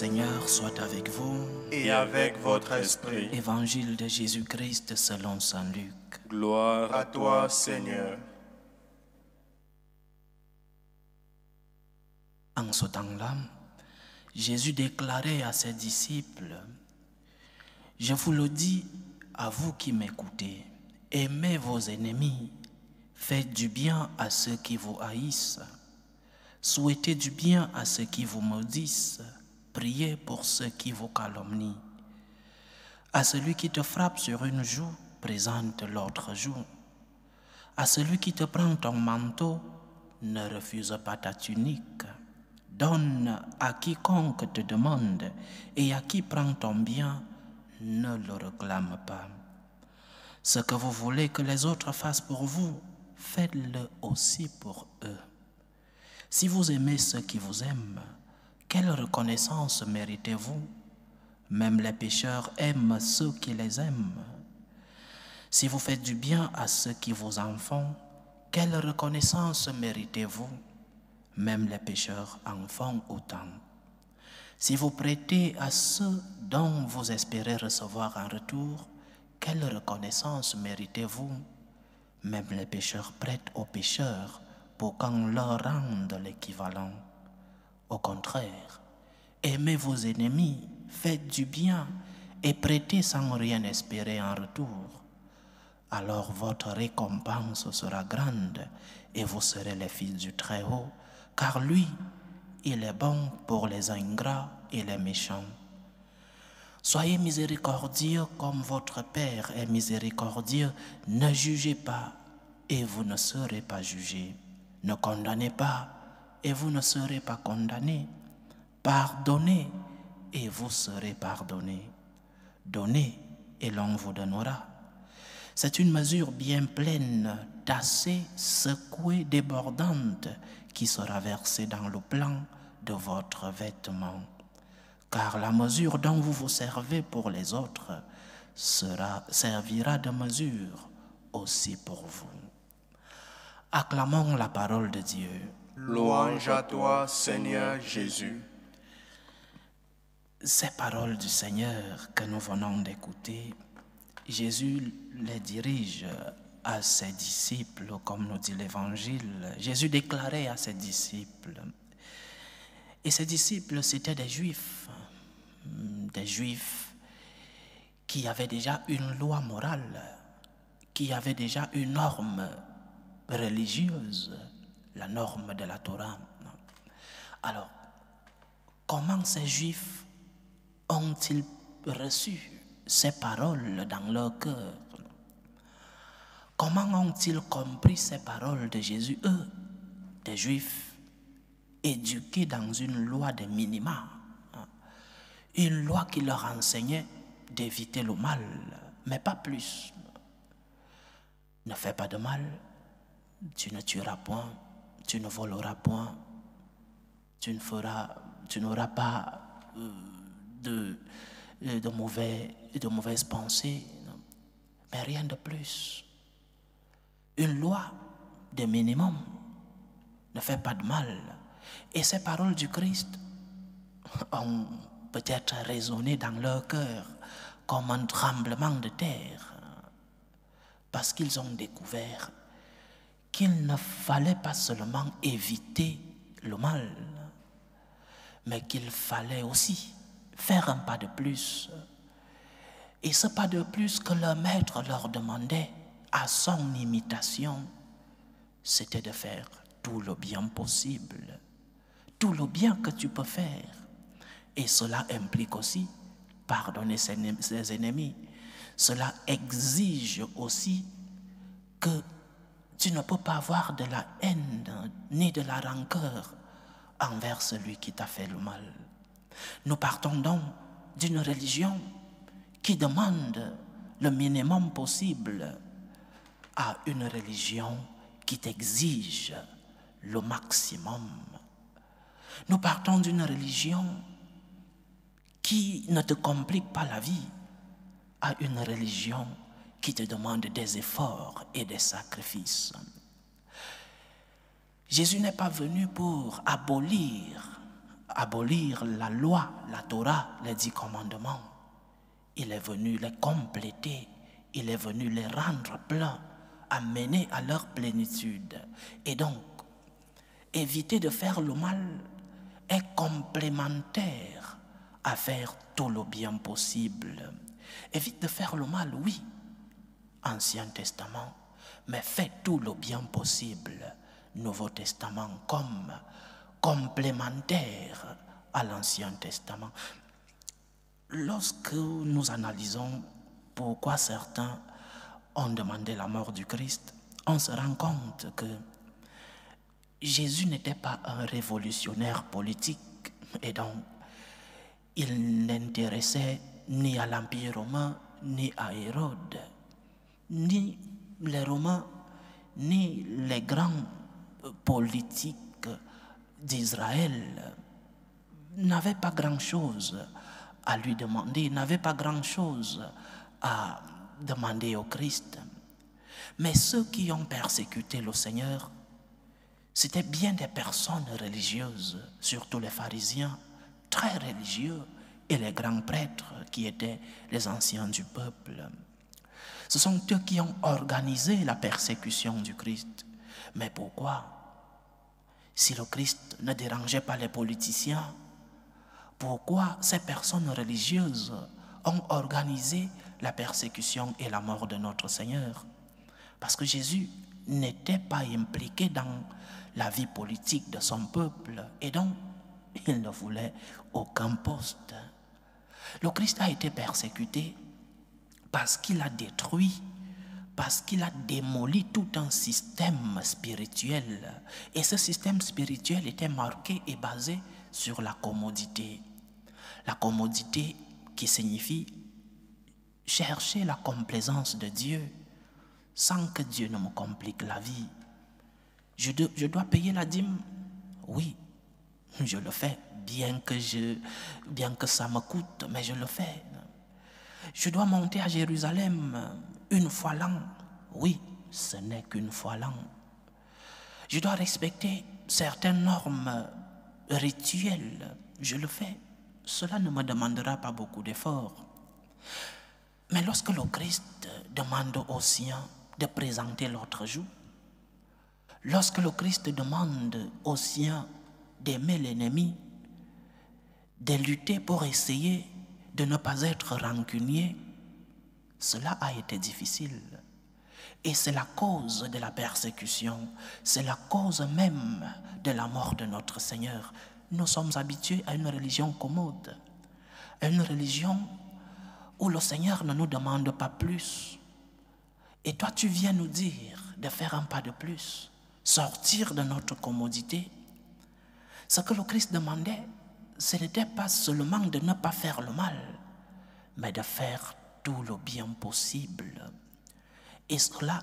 Seigneur soit avec vous. Et avec votre esprit. Évangile de Jésus-Christ selon saint Luc. Gloire à toi, Seigneur. En ce temps-là, Jésus déclarait à ses disciples, « Je vous le dis à vous qui m'écoutez, aimez vos ennemis, faites du bien à ceux qui vous haïssent, souhaitez du bien à ceux qui vous maudissent, priez pour ceux qui vous calomnient. À celui qui te frappe sur une joue, présente l'autre joue. À celui qui te prend ton manteau, ne refuse pas ta tunique. Donne à quiconque te demande, et à qui prend ton bien, ne le réclame pas. Ce que vous voulez que les autres fassent pour vous, faites-le aussi pour eux. Si vous aimez ceux qui vous aiment, quelle reconnaissance méritez-vous? Même les pécheurs aiment ceux qui les aiment. Si vous faites du bien à ceux qui vous en font, quelle reconnaissance méritez-vous? Même les pécheurs en font autant. Si vous prêtez à ceux dont vous espérez recevoir en retour, quelle reconnaissance méritez-vous? Même les pécheurs prêtent aux pécheurs pour qu'on leur rende l'équivalent. Au contraire, aimez vos ennemis, faites du bien et prêtez sans rien espérer en retour. Alors votre récompense sera grande et vous serez les fils du Très-Haut, car lui, il est bon pour les ingrats et les méchants. Soyez miséricordieux comme votre Père est miséricordieux. Ne jugez pas et vous ne serez pas jugés. Ne condamnez pas et vous ne serez pas condamnés. Pardonnez et vous serez pardonnés. Donnez et l'on vous donnera. C'est une mesure bien pleine, tassée, secouée, débordante, qui sera versée dans le plan de votre vêtement. Car la mesure dont vous vous servez pour les autres servira de mesure aussi pour vous. Acclamons la parole de Dieu. Louange à toi, Seigneur Jésus. Ces paroles du Seigneur que nous venons d'écouter, Jésus les dirige à ses disciples, comme nous dit l'Évangile. Jésus déclarait à ses disciples. Et ces disciples, c'étaient des Juifs qui avaient déjà une loi morale, qui avaient déjà une norme religieuse, la norme de la Torah. Alors, comment ces Juifs ont-ils reçu ces paroles dans leur cœur? Comment ont-ils compris ces paroles de Jésus, eux, des Juifs éduqués dans une loi de minima, une loi qui leur enseignait d'éviter le mal, mais pas plus. Ne fais pas de mal, tu ne tueras point, tu ne voleras point, tu n'auras pas de mauvaises pensées, mais rien de plus. Une loi de minimum, ne fais pas de mal. Et ces paroles du Christ ont peut-être résonné dans leur cœur comme un tremblement de terre, parce qu'ils ont découvert qu'il ne fallait pas seulement éviter le mal, mais qu'il fallait aussi faire un pas de plus. Et ce pas de plus que leur maître leur demandait à son imitation, c'était de faire tout le bien possible, tout le bien que tu peux faire. Et cela implique aussi pardonner ses ennemis. Cela exige aussi que tu ne peux pas avoir de la haine ni de la rancœur envers celui qui t'a fait le mal. Nous partons donc d'une religion qui demande le minimum possible à une religion qui t'exige le maximum. Nous partons d'une religion qui ne te complique pas la vie à une religion qui te demande des efforts et des sacrifices. Jésus n'est pas venu pour abolir abolir la loi, la Torah, les 10 commandements. Il est venu les compléter, il est venu les rendre pleins, amener à leur plénitude. Et donc, éviter de faire le mal est complémentaire à faire tout le bien possible. Évite de faire le mal, oui, Ancien Testament, mais fais tout le bien possible, Nouveau Testament, comme complémentaire à l'Ancien Testament. Lorsque nous analysons pourquoi certains ont demandé la mort du Christ, on se rend compte que Jésus n'était pas un révolutionnaire politique et donc il n'intéressait ni à l'Empire romain, ni à Hérode, ni les Romains, ni les grands politiques d'Israël n'avaient pas grand-chose à lui demander, n'avaient pas grand-chose à demander au Christ. Mais ceux qui ont persécuté le Seigneur, c'était bien des personnes religieuses, surtout les pharisiens, très religieux, et les grands prêtres qui étaient les anciens du peuple. Ce sont eux qui ont organisé la persécution du Christ. Mais pourquoi? Si le Christ ne dérangeait pas les politiciens, pourquoi ces personnes religieuses ont organisé la persécution et la mort de notre Seigneur? Parce que Jésus n'était pas impliqué dans la vie politique de son peuple et donc il ne voulait aucun poste. Le Christ a été persécuté parce qu'il a détruit, parce qu'il a démoli tout un système spirituel. Et ce système spirituel était marqué et basé sur la commodité. La commodité qui signifie chercher la complaisance de Dieu sans que Dieu ne me complique la vie. Je dois payer la dîme? Oui, je le fais, bien que ça me coûte, mais je le fais. Je dois monter à Jérusalem une fois l'an? Oui, ce n'est qu'une fois l'an. Je dois respecter certaines normes rituelles? Je le fais. Cela ne me demandera pas beaucoup d'efforts. Mais lorsque le Christ demande aux siens de présenter l'autre jour, lorsque le Christ demande aux siens d'aimer l'ennemi, de lutter pour essayer de ne pas être rancunier, cela a été difficile. Et c'est la cause de la persécution, c'est la cause même de la mort de notre Seigneur. Nous sommes habitués à une religion commode, à une religion où le Seigneur ne nous demande pas plus. Et toi, tu viens nous dire de faire un pas de plus, sortir de notre commodité. Ce que le Christ demandait, ce n'était pas seulement de ne pas faire le mal, mais de faire tout le bien possible. Et cela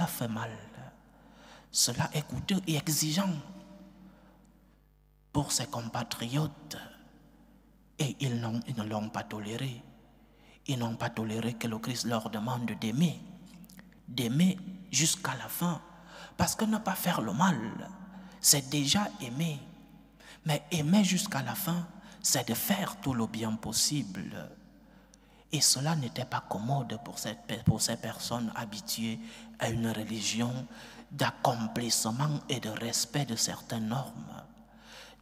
fait mal. Cela est coûteux et exigeant pour ses compatriotes. Et ils ne l'ont pas toléré. Ils n'ont pas toléré que le Christ leur demande d'aimer jusqu'à la fin. Parce que ne pas faire le mal, c'est déjà aimer. Mais aimer jusqu'à la fin, c'est de faire tout le bien possible. Et cela n'était pas commode pour ces personnes habituées à une religion d'accomplissement et de respect de certaines normes.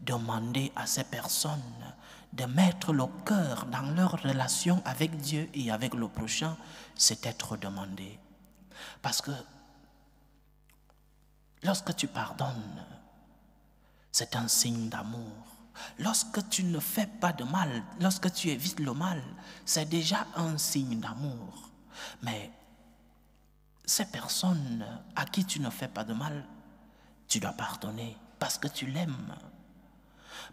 Demander à ces personnes de mettre le cœur dans leur relation avec Dieu et avec le prochain, c'est être demandé. Parce que lorsque tu pardonnes, c'est un signe d'amour. Lorsque tu ne fais pas de mal, lorsque tu évites le mal, c'est déjà un signe d'amour. Mais ces personnes à qui tu ne fais pas de mal, tu dois pardonner parce que tu l'aimes.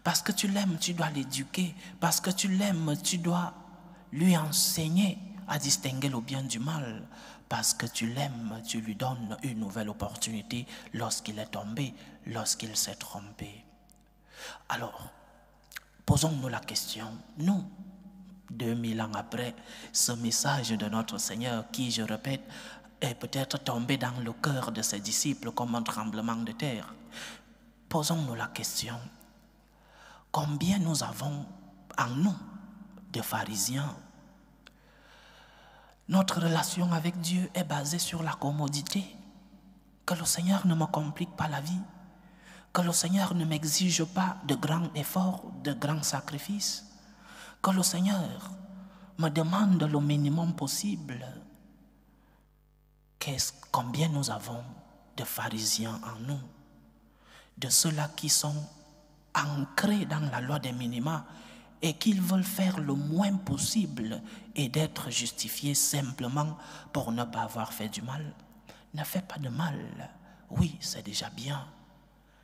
Parce que tu l'aimes, tu dois l'éduquer. Parce que tu l'aimes, tu dois lui enseigner à distinguer le bien du mal. Parce que tu l'aimes, tu lui donnes une nouvelle opportunité lorsqu'il est tombé, lorsqu'il s'est trompé. Alors, posons-nous la question, nous, 2000 ans après, ce message de notre Seigneur qui, je répète, est peut-être tombé dans le cœur de ses disciples comme un tremblement de terre. Posons-nous la question, combien nous avons en nous de pharisiens. Notre relation avec Dieu est basée sur la commodité. Que le Seigneur ne me complique pas la vie. Que le Seigneur ne m'exige pas de grands efforts, de grands sacrifices. Que le Seigneur me demande le minimum possible. Combien nous avons de pharisiens en nous, de ceux-là qui sont ancrés dans la loi des minima et qu'ils veulent faire le moins possible et d'être justifiés simplement pour ne pas avoir fait du mal. Ne fais pas de mal. Oui, c'est déjà bien.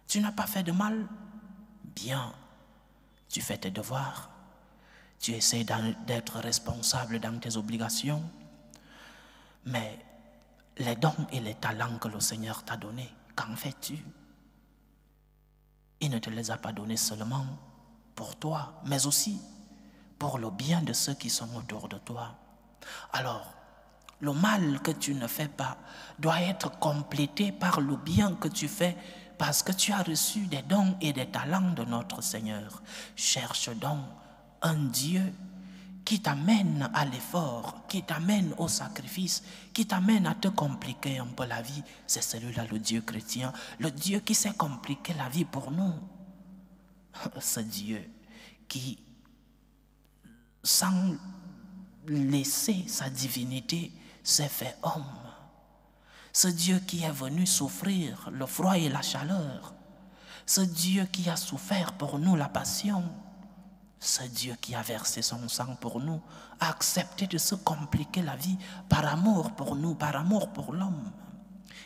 Tu n'as pas fait de mal? Bien. Tu fais tes devoirs. Tu essaies d'être responsable dans tes obligations. Mais les dons et les talents que le Seigneur t'a donnés, qu'en fais-tu? Il ne te les a pas donnés seulement pour toi, mais aussi pour le bien de ceux qui sont autour de toi. Alors, le mal que tu ne fais pas doit être complété par le bien que tu fais parce que tu as reçu des dons et des talents de notre Seigneur. Cherche donc un Dieu qui t'amène à l'effort, qui t'amène au sacrifice, qui t'amène à te compliquer un peu la vie. C'est celui-là, le Dieu chrétien, le Dieu qui sait compliquer la vie pour nous. Ce Dieu qui, sans laisser sa divinité, s'est fait homme. Ce Dieu qui est venu souffrir le froid et la chaleur. Ce Dieu qui a souffert pour nous la passion. Ce Dieu qui a versé son sang pour nous, a accepté de se compliquer la vie par amour pour nous, par amour pour l'homme.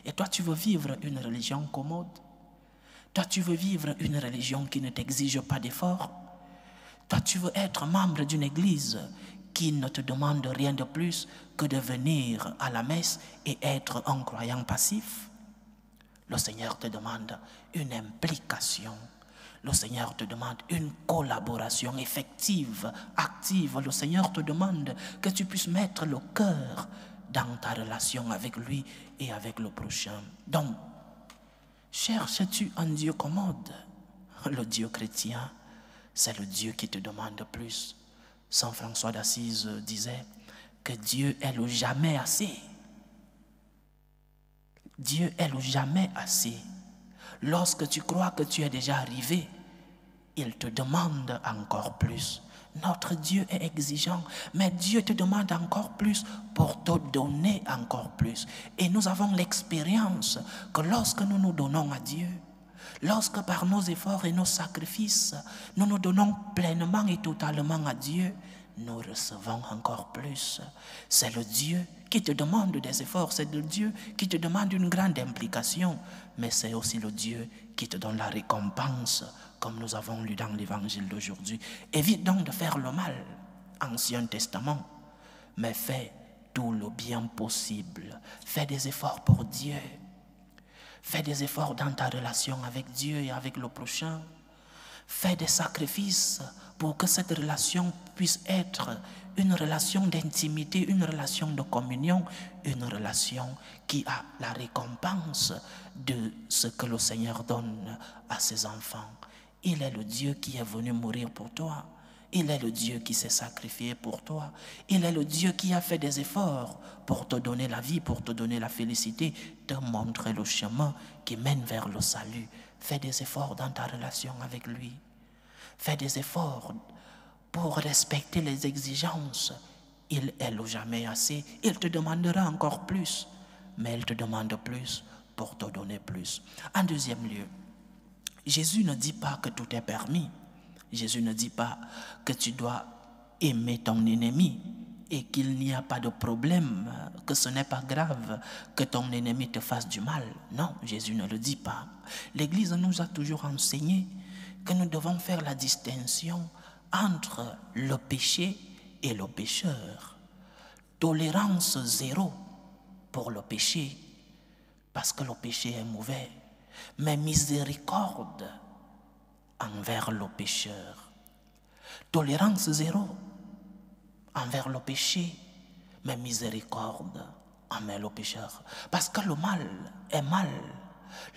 Et toi, tu veux vivre une religion commode? Toi, tu veux vivre une religion qui ne t'exige pas d'effort? Toi, tu veux être membre d'une église qui ne te demande rien de plus que de venir à la messe et être un croyant passif? Le Seigneur te demande une implication. Le Seigneur te demande une collaboration effective, active. Le Seigneur te demande que tu puisses mettre le cœur dans ta relation avec lui et avec le prochain. Donc, cherches-tu un Dieu commode? Le Dieu chrétien, c'est le Dieu qui te demande plus. Saint François d'Assise disait que Dieu est le jamais assez. Dieu est le jamais assez. Lorsque tu crois que tu es déjà arrivé, il te demande encore plus. Notre Dieu est exigeant, mais Dieu te demande encore plus pour te donner encore plus. Et nous avons l'expérience que lorsque nous nous donnons à Dieu, lorsque par nos efforts et nos sacrifices, nous nous donnons pleinement et totalement à Dieu, nous recevons encore plus. C'est le Dieu qui te demande des efforts, c'est le Dieu qui te demande une grande implication, mais c'est aussi le Dieu qui te donne la récompense, comme nous avons lu dans l'évangile d'aujourd'hui. Évite donc de faire le mal, Ancien Testament, mais fais tout le bien possible. Fais des efforts pour Dieu. Fais des efforts dans ta relation avec Dieu et avec le prochain. Fais des sacrifices pour que cette relation puisse être une relation d'intimité, une relation de communion, une relation qui a la récompense de ce que le Seigneur donne à ses enfants. Il est le Dieu qui est venu mourir pour toi. Il est le Dieu qui s'est sacrifié pour toi. Il est le Dieu qui a fait des efforts pour te donner la vie, pour te donner la félicité, te montrer le chemin qui mène vers le salut. Fais des efforts dans ta relation avec lui. Fais des efforts pour respecter les exigences. Il est le jamais assez. Il te demandera encore plus, mais il te demande plus pour te donner plus. En deuxième lieu, Jésus ne dit pas que tout est permis. Jésus ne dit pas que tu dois aimer ton ennemi et qu'il n'y a pas de problème, que ce n'est pas grave que ton ennemi te fasse du mal. Non, Jésus ne le dit pas. L'Église nous a toujours enseigné que nous devons faire la distinction entre le péché et le pécheur. Tolérance zéro pour le péché, parce que le péché est mauvais, mais miséricorde envers le pécheur. Tolérance zéro envers le péché, mais miséricorde envers le pécheur. Parce que le mal est mal.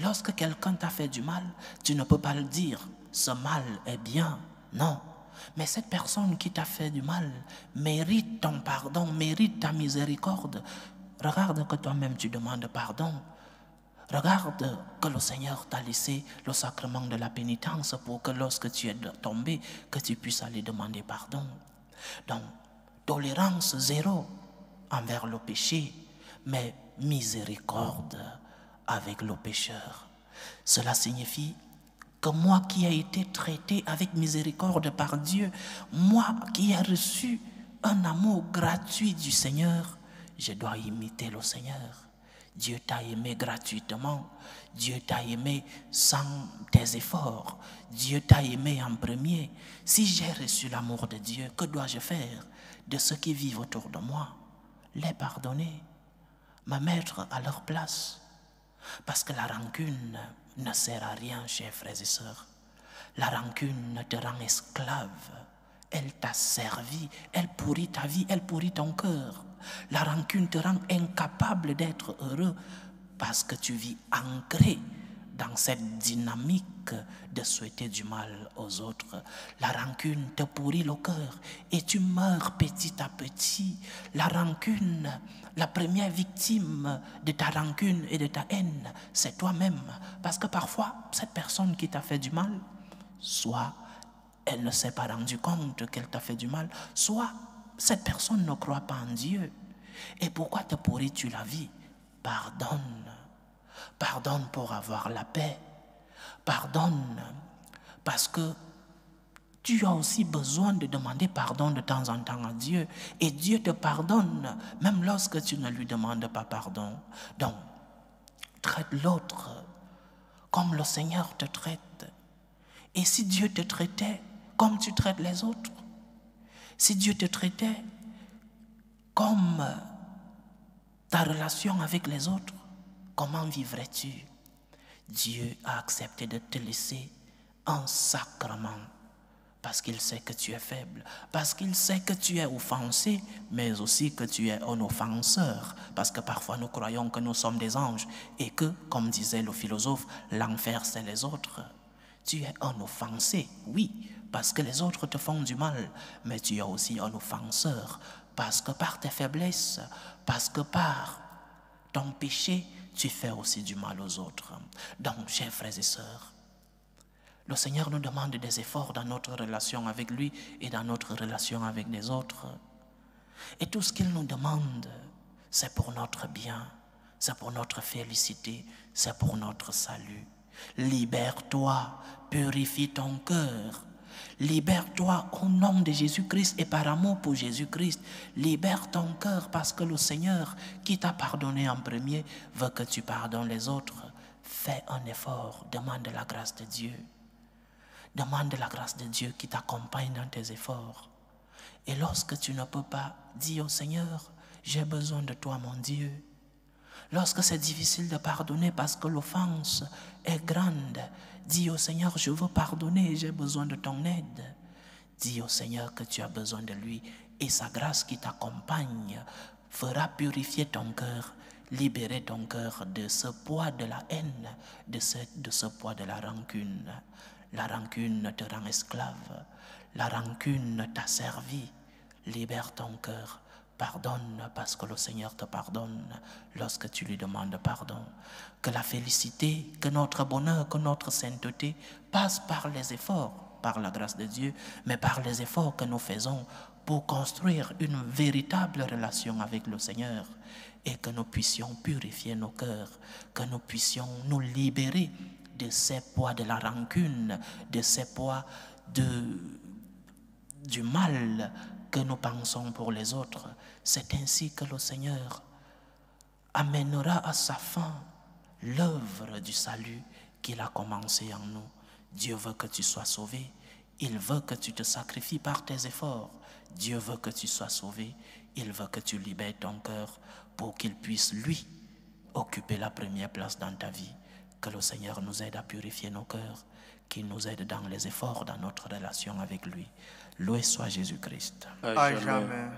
Lorsque quelqu'un t'a fait du mal, tu ne peux pas le dire, ce mal est bien. Non. Mais cette personne qui t'a fait du mal mérite ton pardon, mérite ta miséricorde. Regarde que toi-même tu demandes pardon. Regarde que le Seigneur t'a laissé le sacrement de la pénitence pour que lorsque tu es tombé, que tu puisses aller demander pardon. Donc, tolérance zéro envers le péché, mais miséricorde avec le pécheur. Cela signifie que moi qui ai été traité avec miséricorde par Dieu, moi qui ai reçu un amour gratuit du Seigneur, je dois imiter le Seigneur. Dieu t'a aimé gratuitement. Dieu t'a aimé sans tes efforts. Dieu t'a aimé en premier. Si j'ai reçu l'amour de Dieu, que dois-je faire de ceux qui vivent autour de moi? Les pardonner, me mettre à leur place. Parce que la rancune ne sert à rien, chers frères et sœurs. La rancune te rend esclave. Elle t'a servi, elle pourrit ta vie, elle pourrit ton cœur. La rancune te rend incapable d'être heureux parce que tu vis ancré dans cette dynamique de souhaiter du mal aux autres. La rancune te pourrit le cœur et tu meurs petit à petit. La rancune, la première victime de ta rancune et de ta haine, c'est toi-même. Parce que parfois, cette personne qui t'a fait du mal, soit elle ne s'est pas rendue compte qu'elle t'a fait du mal, soit cette personne ne croit pas en Dieu. Et pourquoi te pourris-tu la vie? Pardonne. Pardonne pour avoir la paix. Pardonne parce que tu as aussi besoin de demander pardon de temps en temps à Dieu. Et Dieu te pardonne même lorsque tu ne lui demandes pas pardon. Donc, traite l'autre comme le Seigneur te traite. Et si Dieu te traitait comme tu traites les autres, si Dieu te traitait comme ta relation avec les autres, comment vivrais-tu? Dieu a accepté de te laisser un sacrement parce qu'il sait que tu es faible, parce qu'il sait que tu es offensé, mais aussi que tu es un offenseur, parce que parfois nous croyons que nous sommes des anges et que, comme disait le philosophe, l'enfer c'est les autres. Tu es un offensé, oui, parce que les autres te font du mal, mais tu es aussi un offenseur, parce que par tes faiblesses, parce que par ton péché, tu fais aussi du mal aux autres. Donc, chers frères et sœurs, le Seigneur nous demande des efforts dans notre relation avec lui et dans notre relation avec les autres. Et tout ce qu'il nous demande, c'est pour notre bien, c'est pour notre félicité, c'est pour notre salut. Libère-toi, purifie ton cœur. Libère-toi au nom de Jésus-Christ et par amour pour Jésus-Christ. Libère ton cœur parce que le Seigneur qui t'a pardonné en premier veut que tu pardonnes les autres. Fais un effort, demande la grâce de Dieu. Demande la grâce de Dieu qui t'accompagne dans tes efforts. Et lorsque tu ne peux pas, dis au Seigneur, j'ai besoin de toi mon Dieu. Lorsque c'est difficile de pardonner parce que l'offense est grande, dis au Seigneur, je veux pardonner, j'ai besoin de ton aide. Dis au Seigneur que tu as besoin de lui et sa grâce qui t'accompagne fera purifier ton cœur, libérer ton cœur de ce poids de la haine, de ce poids de la rancune. La rancune te rend esclave, la rancune t'a servi. Libère ton cœur. Pardonne parce que le Seigneur te pardonne lorsque tu lui demandes pardon. Que la félicité, que notre bonheur, que notre sainteté passe par les efforts, par la grâce de Dieu, mais par les efforts que nous faisons pour construire une véritable relation avec le Seigneur et que nous puissions purifier nos cœurs, que nous puissions nous libérer de ces poids de la rancune, de ces poids du mal que nous pensons pour les autres. C'est ainsi que le Seigneur amènera à sa fin l'œuvre du salut qu'il a commencé en nous. Dieu veut que tu sois sauvé. Il veut que tu te sacrifies par tes efforts. Dieu veut que tu sois sauvé. Il veut que tu libères ton cœur pour qu'il puisse, lui, occuper la première place dans ta vie. Que le Seigneur nous aide à purifier nos cœurs, qu'il nous aide dans les efforts, dans notre relation avec lui. Loué soit Jésus-Christ. À jamais.